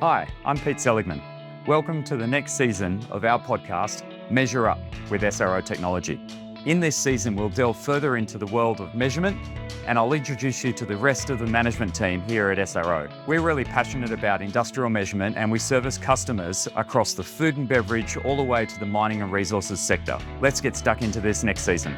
Hi, I'm Pete Seligman. Welcome to the next season of our podcast, Measure Up with SRO Technology. In this season, we'll delve further into the world of measurement, and I'll introduce you to the rest of the management team here at SRO. We're really passionate about industrial measurement, and we service customers across the food and beverage all the way to the mining and resources sector. Let's get stuck into this next season.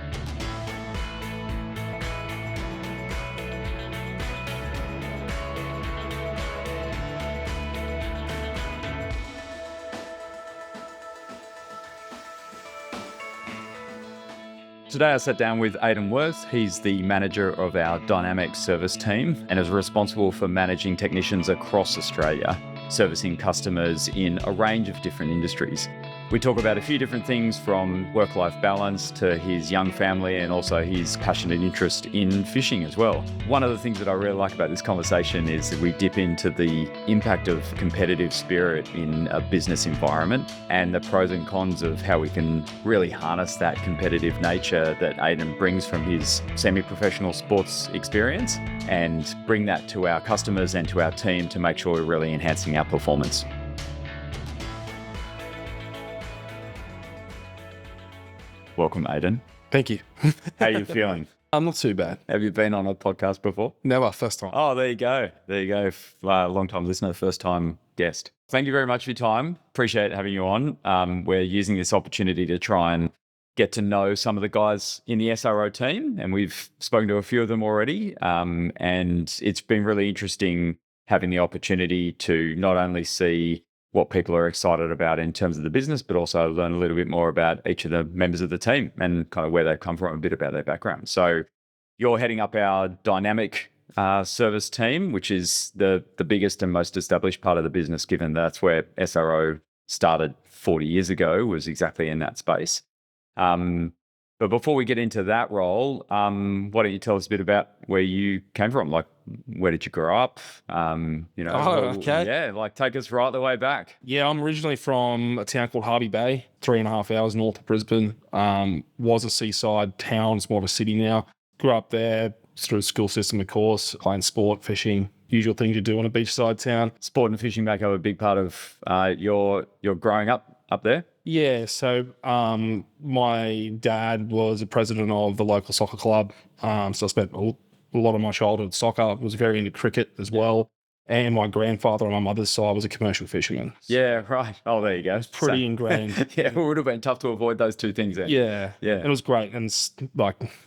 Today I sat down with Aiden Worth. He's the manager of our dynamic service team and is responsible for managing technicians across Australia, servicing customers in a range of different industries. We talk about a few different things from work-life balance to his young family and also his passionate interest in fishing as well. One of the things that I really like about this conversation is that we dip into the impact of competitive spirit in a business environment and the pros and cons of how we can really harness that competitive nature that Aiden brings from his semi-professional sports experience and bring that to our customers and to our team to make sure we're really enhancing our performance. Welcome, Aiden. Thank you. How are you feeling? I'm not too bad. Have you been on a podcast before? Never, first time. Oh, there you go. There you go. Long time listener, first time guest. Thank you very much for your time. Appreciate having you on. We're using this opportunity to try and get to know some of the guys in the SRO team, and we've spoken to a few of them already. And it's been really interesting having the opportunity to not only see what people are excited about in terms of the business, but also learn a little bit more about each of the members of the team and kind of where they've come from, a bit about their background. So you're heading up our dynamic service team, which is the biggest and most established part of the business, given that's where SRO started 40 years ago, was exactly in that space. But before we get into that role, why don't you tell us a bit about where you came from? Like, where did you grow up? Okay. Yeah, like take us right the way back. Yeah, I'm originally from a town called Harvey Bay, 3.5 hours north of Brisbane. Was a seaside town, it's more of a city now. Grew up there through the school system, of course, playing sport, fishing, usual things you do in a beachside town. Sport and fishing make up a big part of your growing up there? Yeah, so my dad was a president of the local soccer club. So I spent a lot of my childhood soccer. I was very into cricket as well. And my grandfather on my mother's side was a commercial fisherman. Yeah, right. Oh, there you go. It's pretty ingrained. Yeah, it would have been tough to avoid those two things then. Yeah. And it was great. And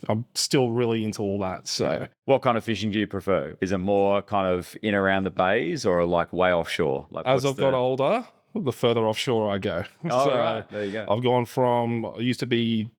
I'm still really into all that. So what kind of fishing do you prefer? Is it more kind of in around the bays or like way offshore? Like as I've got older, the further offshore I go. Oh, so right. There you go. I've gone from, I used to be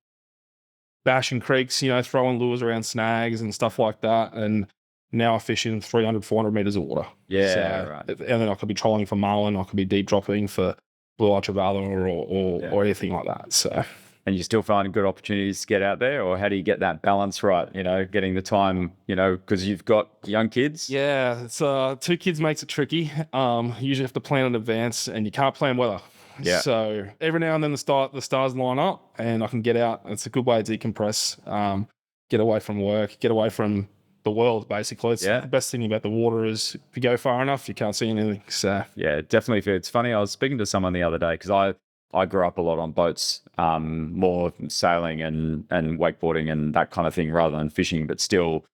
bashing creeks, throwing lures around snags and stuff like that. And now I fish in 300, 400 meters of water. Yeah, right. And then I could be trolling for marlin, I could be deep dropping for blue-eye trevally or anything like that. So. And you still find good opportunities to get out there, or how do you get that balance right? Getting the time, because you've got young kids. Yeah, it's 2 kids makes it tricky. You usually have to plan in advance, and you can't plan weather. Yeah. So every now and then the stars line up, and I can get out. It's a good way to decompress, get away from work, get away from the world. Basically, the best thing about the water is if you go far enough, you can't see anything. So yeah, definitely. It's funny. I was speaking to someone the other day because I grew up a lot on boats, more sailing and wakeboarding and that kind of thing rather than fishing, but still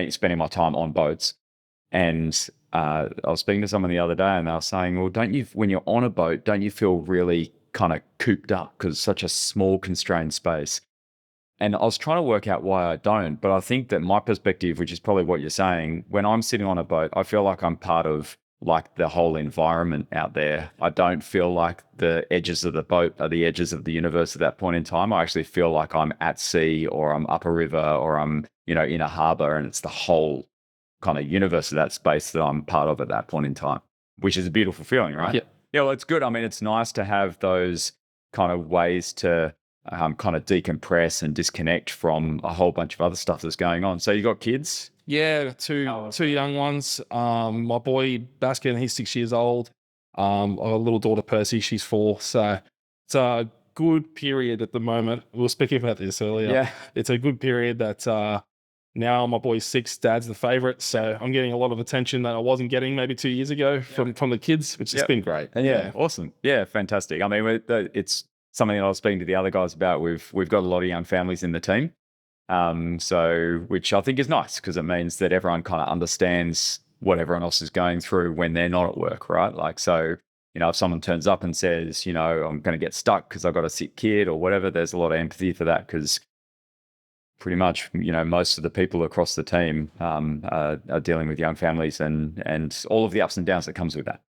spending my time on boats. And I was speaking to someone the other day and they were saying, well, when you're on a boat, don't you feel really kind of cooped up because it's such a small constrained space? And I was trying to work out why I don't, but I think that my perspective, which is probably what you're saying, when I'm sitting on a boat, I feel like I'm part of like the whole environment out there. I don't feel like the edges of the boat are the edges of the universe at that point in time. I actually feel like I'm at sea or I'm up a river or I'm, in a harbor, and it's the whole kind of universe of that space that I'm part of at that point in time, which is a beautiful feeling, right? Yeah, well, it's good. I mean, it's nice to have those kind of ways to kind of decompress and disconnect from a whole bunch of other stuff that's going on. So you got kids? Yeah, two young ones. My boy Baskin, he's 6 years old. I've got a little daughter Percy, she's 4. So it's a good period at the moment. We were speaking about this earlier. Yeah. It's a good period that Now my boy's 6, dad's the favorite. So I'm getting a lot of attention that I wasn't getting maybe 2 years ago from the kids, which has been great. Yeah, awesome. Yeah, fantastic. I mean, it's something that I was speaking to the other guys about. We've got a lot of young families in the team, so which I think is nice because it means that everyone kind of understands what everyone else is going through when they're not at work, right? Like, so if someone turns up and says, I'm going to get stuck because I've got a sick kid or whatever, there's a lot of empathy for that because pretty much, most of the people across the team are dealing with young families and all of the ups and downs that comes with that.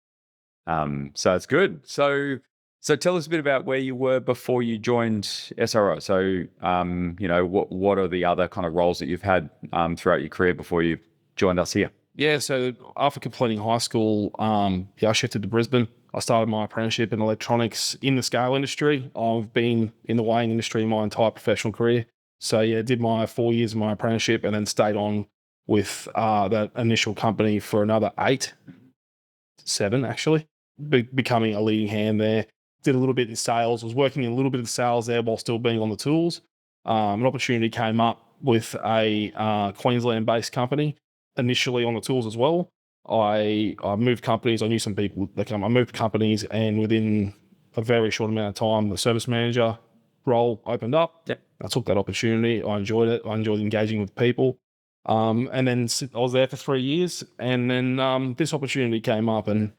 So it's good. So tell us a bit about where you were before you joined SRO. So, what are the other kind of roles that you've had throughout your career before you joined us here? Yeah, so after completing high school, I shifted to Brisbane. I started my apprenticeship in electronics in the scale industry. I've been in the weighing industry my entire professional career. So yeah, did my 4 years of my apprenticeship and then stayed on with that initial company for another 7 actually, becoming a leading hand there. Did a little bit in sales, was working in a little bit of sales there while still being on the tools. An opportunity came up with a Queensland-based company, initially on the tools as well. I moved companies. I knew some people that I moved companies, and within a very short amount of time, the service manager role opened up. Yep. I took that opportunity. I enjoyed it. I enjoyed engaging with people. And then I was there for 3 years, and then this opportunity came up, and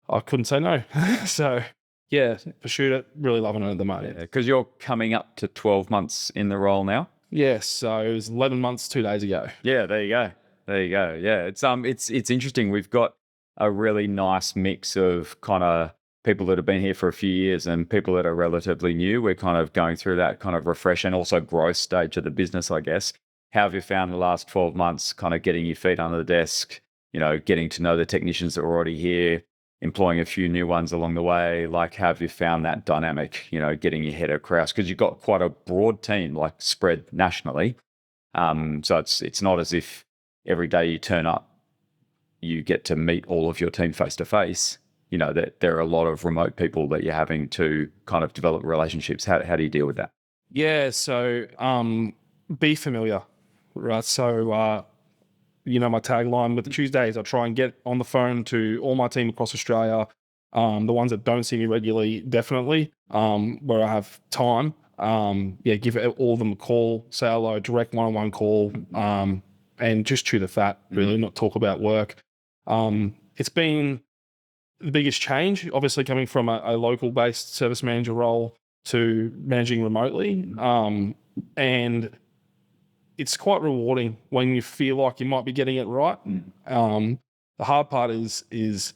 I couldn't say no. So yeah, pursued it. Really loving it at the moment. Because you're coming up to 12 months in the role now. Yes, so it was 11 months 2 days ago. Yeah, there you go. There you go. Yeah, it's interesting. We've got a really nice mix of kind of people that have been here for a few years and people that are relatively new. We're kind of going through that kind of refresh and also growth stage of the business, I guess. How have you found the last 12 months kind of getting your feet under the desk, getting to know the technicians that are already here, employing a few new ones along the way? Like, how have you found that dynamic, getting your head across? Because you've got quite a broad team, like spread nationally. So it's not as if every day you turn up, you get to meet all of your team face to face. That there are a lot of remote people that you're having to kind of develop relationships. How do you deal with that? Yeah, so be familiar, right? So, my tagline with the Tuesdays, I try and get on the phone to all my team across Australia. The ones that don't see me regularly, definitely, where I have time. Give all of them a call, say hello, direct one-on-one call, and just chew the fat, really, not talk about work. It's been the biggest change, obviously, coming from a local-based service manager role to managing remotely. And it's quite rewarding when you feel like you might be getting it right. The hard part is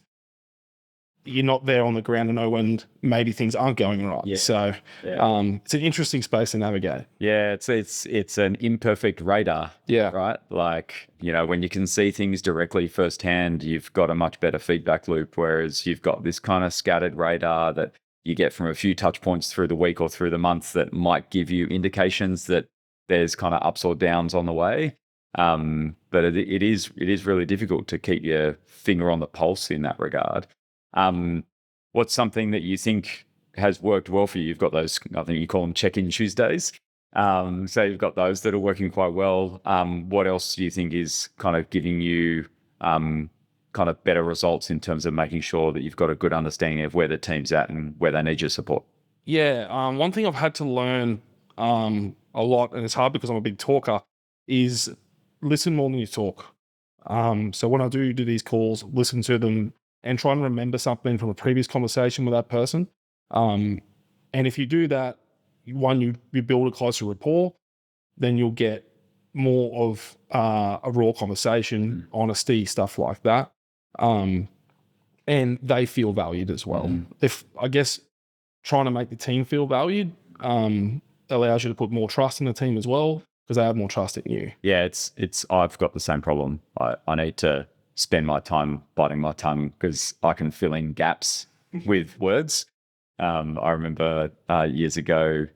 you're not there on the ground to know when maybe things aren't going right. Yeah. So it's an interesting space to navigate. Yeah, it's an imperfect radar. Yeah. Right? Like, when you can see things directly firsthand, you've got a much better feedback loop, whereas you've got this kind of scattered radar that you get from a few touch points through the week or through the month that might give you indications that there's kind of ups or downs on the way. But it is really difficult to keep your finger on the pulse in that regard. What's something that you think has worked well for you? You've got those, I think you call them check-in Tuesdays. So you've got those that are working quite well. What else do you think is kind of giving you kind of better results in terms of making sure that you've got a good understanding of where the team's at and where they need your support? Yeah, one thing I've had to learn a lot, and it's hard because I'm a big talker, is listen more than you talk. So when I do these calls, listen to them and try and remember something from a previous conversation with that person. And if you do that, one, you build a closer rapport, then you'll get more of a raw conversation, honesty, stuff like that. And they feel valued as well. If, I guess, trying to make the team feel valued allows you to put more trust in the team as well, because they have more trust in you. Yeah, it's I've got the same problem. I need to spend my time biting my tongue because I can fill in gaps with words. I remember years ago,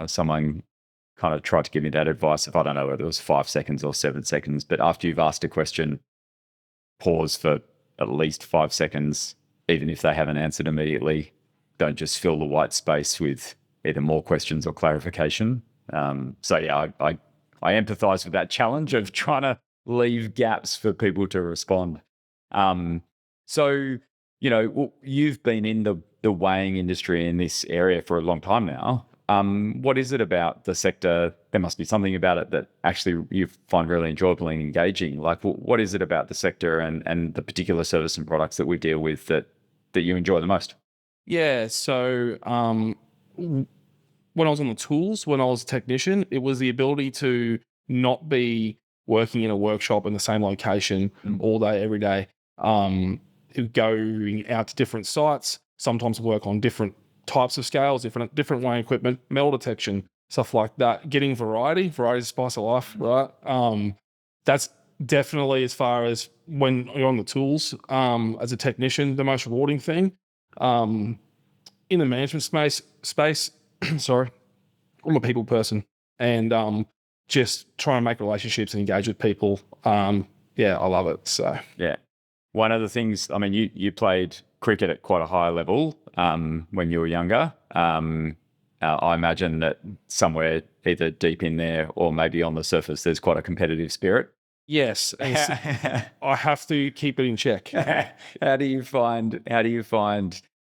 someone kind of tried to give me that advice of, I don't know whether it was 5 seconds or 7 seconds, but after you've asked a question, pause for at least 5 seconds, even if they haven't answered immediately. Don't just fill the white space with either more questions or clarification. So yeah, I I empathize with that challenge of trying to leave gaps for people to respond. So, you've been in the weighing industry in this area for a long time now. What is it about the sector? There must be something about it that actually you find really enjoyable and engaging. Like, what is it about the sector and the particular service and products that we deal with that you enjoy the most? Yeah. So when I was on the tools, when I was a technician, it was the ability to not be working in a workshop in the same location all day, every day. Going out to different sites, sometimes work on different types of scales, different weighing equipment, metal detection, stuff like that. Getting variety is the spice of life, right? That's definitely, as far as when you're on the tools, as a technician, the most rewarding thing. In the management space, sorry, I'm a people person, and just try and make relationships and engage with people. Yeah, I love it. So Yeah. One of the things, I mean, you played cricket at quite a high level when you were younger. I imagine that somewhere either deep in there or maybe on the surface, there's quite a competitive spirit. yes, I have to keep it in check. How do you find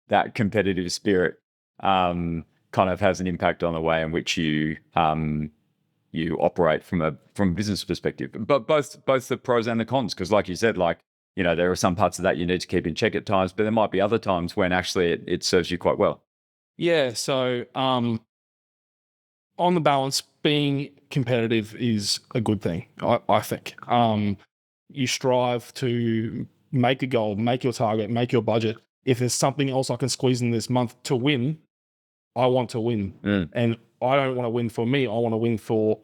that competitive spirit kind of has an impact on the way in which you operate from a business perspective, but both the pros and the cons? Because like you said, there are some parts of that you need to keep in check at times, but there might be other times when actually it serves you quite well. Yeah. So on the balance, being competitive is a good thing, I think. You strive to make a goal, make your target, make your budget. If there's something else I can squeeze in this month to win, I want to win. And I don't want to win for me. I want to win for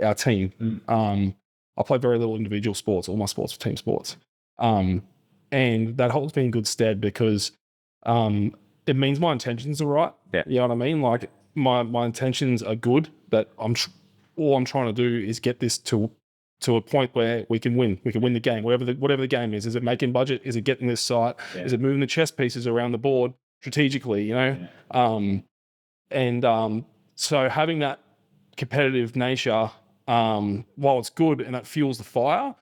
our team. I play very little individual sports. All my sports are team sports. And that holds me in good stead because it means my intentions are right. Yeah. You know what I mean? Like my intentions are good, but all I'm trying to do is get this to a point where we can win. We can win the game, whatever the game is. Is it making budget? Is it getting this site? Yeah. Is it moving the chess pieces around the board strategically? So having that competitive nature, while it's good and that fuels the fire,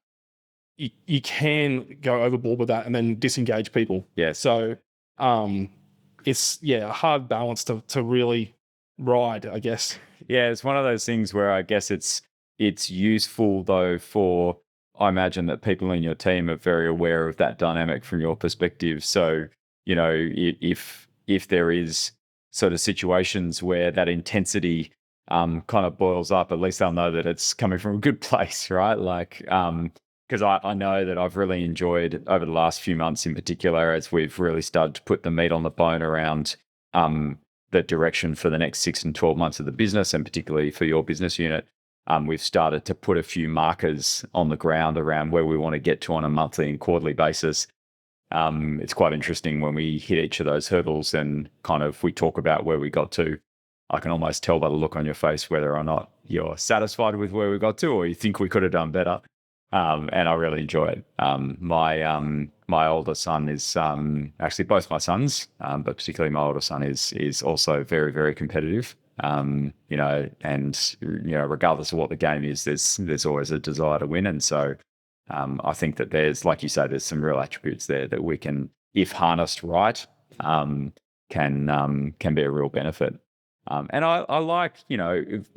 you can go overboard with that and then disengage people. Yeah. So it's a hard balance to really ride, I guess. Yeah, it's one of those things where I guess it's useful though for, I imagine that people in your team are very aware of that dynamic from your perspective. So, if there is sort of situations where that intensity kind of boils up, at least they'll know that it's coming from a good place, right? Like, because I know that I've really enjoyed over the last few months in particular, as we've really started to put the meat on the bone around the direction for the next 6 and 12 months of the business, and particularly for your business unit. We've started to put a few markers on the ground around where we want to get to on a monthly and quarterly basis. It's quite interesting when we hit each of those hurdles and kind of we talk about where we got to. I can almost tell by the look on your face whether or not you're satisfied with where we got to or you think we could have done better. And I really enjoy it. My older son is actually both my sons, but particularly my older son is also very, very competitive. And regardless of what the game is, there's always a desire to win. And so I think that there's, like you say, there's some real attributes there that we can, if harnessed right, can be a real benefit. And I like,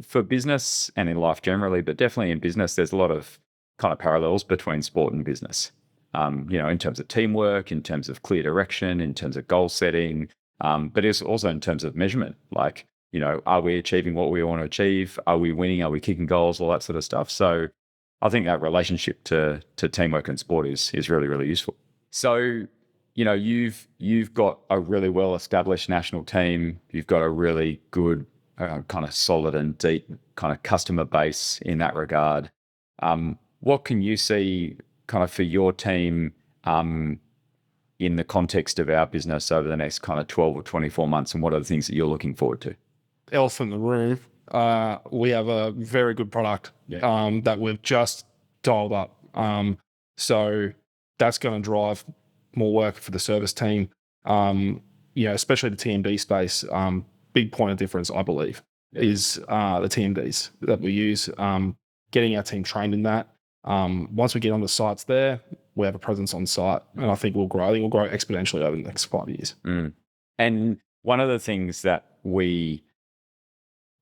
for business and in life generally, but definitely in business, there's a lot of kind of parallels between sport and business, in terms of teamwork, in terms of clear direction, in terms of goal setting, but it's also in terms of measurement. Like, are we achieving what we want to achieve? Are we winning? Are we kicking goals? All that sort of stuff. So I think that relationship to teamwork and sport is really, really useful. So, you've got a really well-established national team. You've got a really good kind of solid and deep kind of customer base in that regard. What can you see kind of for your team in the context of our business over the next kind of 12 or 24 months, and what are the things that you're looking forward to? Elephant in the room. We have a very good product that we've just dialed up. So that's going to drive more work for the service team, especially the TMD space. Big point of difference, I believe, is the TMDs that we use. getting our team trained in that. Once we get on the sites there, we have a presence on site, and I think we'll grow. I think we'll grow exponentially over the next 5 years. And one of the things that we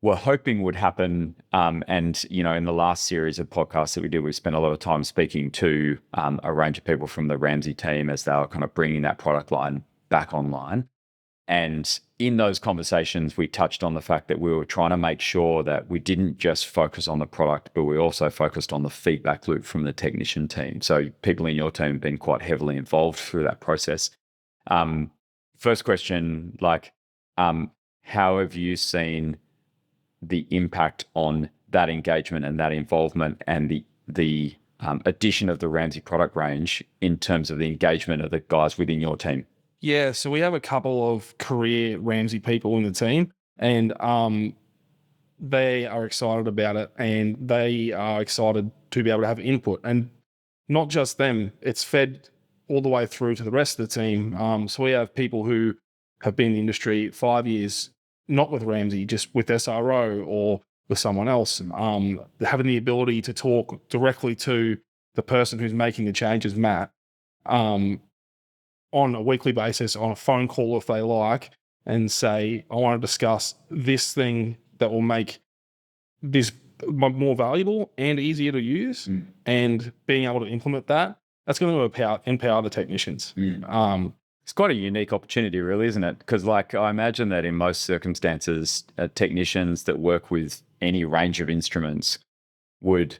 were hoping would happen, and in the last series of podcasts that we did, we spent a lot of time speaking to a range of people from the Ramsay team as they were kind of bringing that product line back online. And in those conversations, we touched on the fact that we were trying to make sure that we didn't just focus on the product, but we also focused on the feedback loop from the technician team. So people in your team have been quite heavily involved through that process. First question, how have you seen the impact on that engagement and that involvement and the addition of the Ramsay product range in terms of the engagement of the guys within your team? Yeah, so we have a couple of career Ramsay people in the team, and they are excited about it, and they are excited to be able to have input. And not just them, it's fed all the way through to the rest of the team. So we have people who have been in the industry 5 years, not with Ramsay, just with SRO or with someone else. Having the ability to talk directly to the person who's making the changes, Matt, on a weekly basis, on a phone call if they like, and say, I want to discuss this thing that will make this more valuable and easier to use, and being able to implement that's going to empower the technicians. It's quite a unique opportunity, really, isn't it? Because I imagine that in most circumstances, technicians that work with any range of instruments would,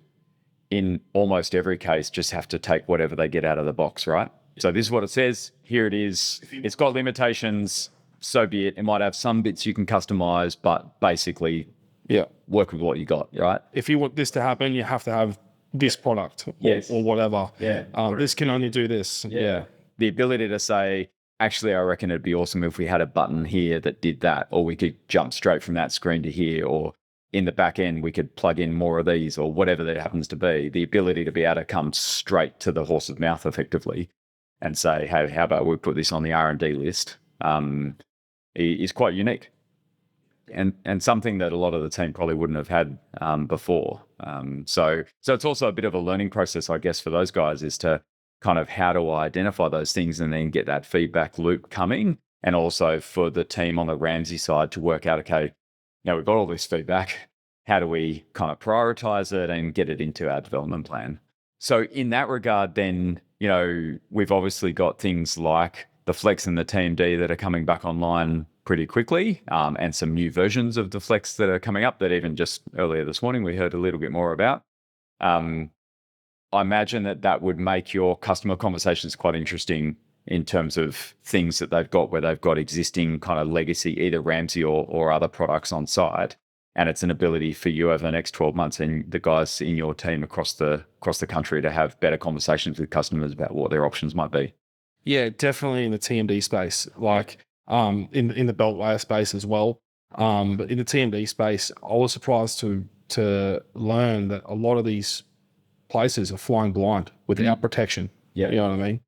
in almost every case, just have to take whatever they get out of the box, right? So this is what it says. Here it is. It's got limitations. So be it. It might have some bits you can customize, but basically, work with what you got, right? If you want this to happen, you have to have this product or whatever. This can only do this. The ability to say, actually, I reckon it'd be awesome if we had a button here that did that, or we could jump straight from that screen to here, or in the back end, we could plug in more of these, or whatever that happens to be. The ability to be able to come straight to the horse's mouth effectively and say, hey, how about we put this on the R&D list, is quite unique. And something that a lot of the team probably wouldn't have had before. So it's also a bit of a learning process, I guess, for those guys, is to kind of how do I identify those things and then get that feedback loop coming. And also for the team on the Ramsay side to work out, okay, now we've got all this feedback. How do we kind of prioritize it and get it into our development plan? So in that regard, then, we've obviously got things like the Flex and the TMD that are coming back online pretty quickly, and some new versions of the Flex that are coming up that even just earlier this morning we heard a little bit more about. I imagine that would make your customer conversations quite interesting in terms of things that they've got where they've got existing kind of legacy, either Ramsay or other products on site. And it's an ability for you over the next 12 months and the guys in your team across the country to have better conversations with customers about what their options might be. Yeah, definitely in the TMD space, in the belt wire space as well. But in the TMD space, I was surprised to learn that a lot of these places are flying blind without protection. Yeah. You know what I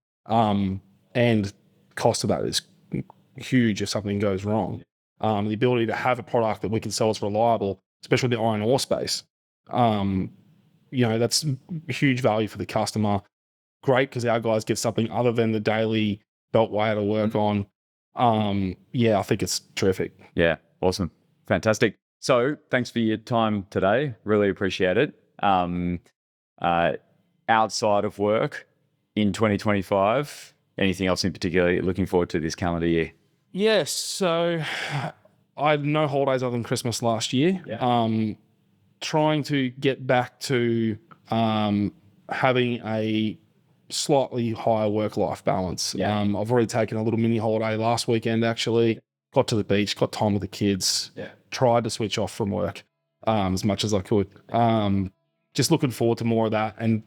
mean? And cost of that is huge if something goes wrong. The ability to have a product that we can sell as reliable, especially the iron ore space, that's huge value for the customer. Great, because our guys get something other than the daily belt wire to work on. I think it's terrific. Yeah, awesome. Fantastic. So thanks for your time today. Really appreciate it. Outside of work in 2025, anything else in particular you're looking forward to this calendar year? Yes. So I had no holidays other than Christmas last year. Yeah. Trying to get back to having a slightly higher work-life balance. Yeah. I've already taken a little mini holiday last weekend, actually. Got to the beach, got time with the kids. Yeah. Tried to switch off from work as much as I could. Just looking forward to more of that and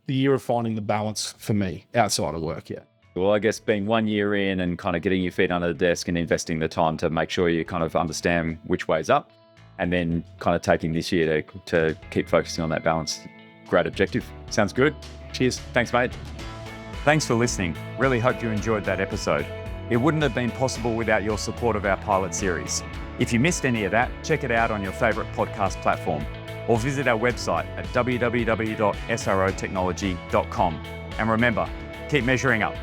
the year of finding the balance for me outside of work. Yeah. Well, I guess being 1 year in and kind of getting your feet under the desk and investing the time to make sure you kind of understand which way's up, and then kind of taking this year to keep focusing on that balance. Great objective. Sounds good. Cheers. Thanks, mate. Thanks for listening. Really hope you enjoyed that episode. It wouldn't have been possible without your support of our pilot series. If you missed any of that, check it out on your favorite podcast platform. or visit our website at www.srotechnology.com. And remember, keep measuring up.